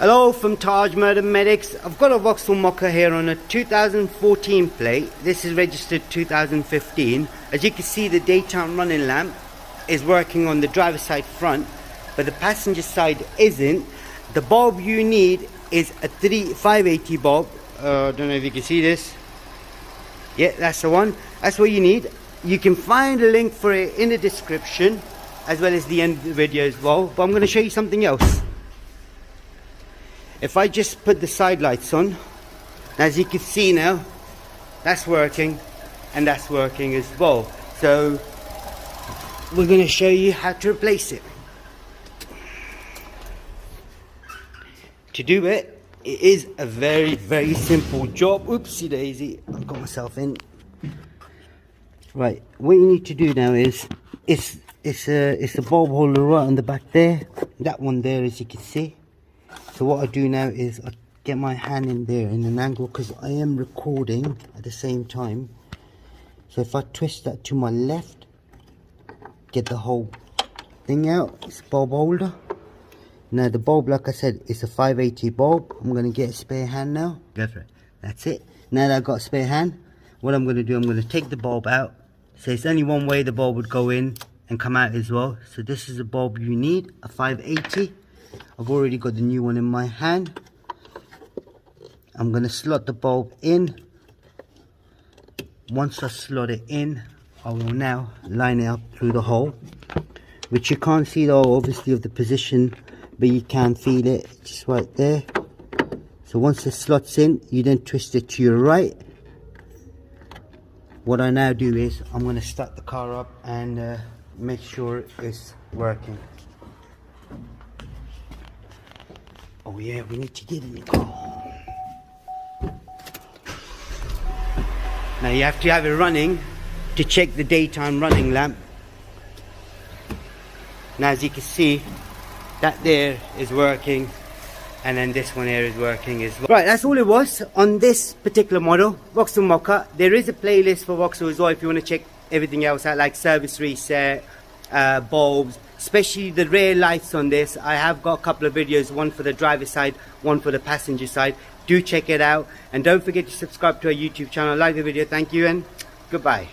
Hello from Taj Medics. I've got a Vauxhall Mokka here on a 2014 plate. This is registered 2015. As you can see, the daytime running lamp is working on the driver's side front, but the passenger side isn't. The bulb you need is a 580 bulb. I don't know if you can see this. Yeah, that's the one. That's what you need. You can find a link for it in the description as well as the end of the video as well. But I'm going to show you something else. If I just put the side lights on, as you can see now, that's working and that's working as well. So we're going to show you how to replace it. To do it, it is a very simple job. Oopsie daisy, I've got myself in. Right, what you need to do now is it's the bulb holder right on the back there. That one there, as you can see. So what I do now is I get my hand in there in an angle because I am recording at the same time. So if I twist that to my left, get the whole thing out. It's a bulb holder. Now the bulb, like I said, is a 580 bulb. I'm going to get a spare hand now. Go for it. That's it. Now that I've got a spare hand, what I'm going to do, I'm going to take the bulb out. So it's only one way the bulb would go in and come out as well. So this is the bulb you need, a 580. I've already got the new one in my hand. I'm going to slot the bulb in. Once I slot it in, I will now line it up through the hole, which you can't see though, obviously, of the position, but you can feel it just right there. So once the slot's in, you then twist it to your right. What I now do is I'm going to start the car up and make sure it's working. Oh yeah, we need to get in the car. Now you have to have it running to check the daytime running lamp. Now as you can see, that there is working, and then this one here is working as well. Right, that's all it was on this particular model, Vauxhall Mokka. There is a playlist for Vauxhall as well if you want to check everything else out, like service reset, bulbs, especially the rear lights on this. I have got a couple of videos, one for the driver's side, one for the passenger side. Do check it out, and don't forget to subscribe to our YouTube channel, like the video. Thank you and goodbye.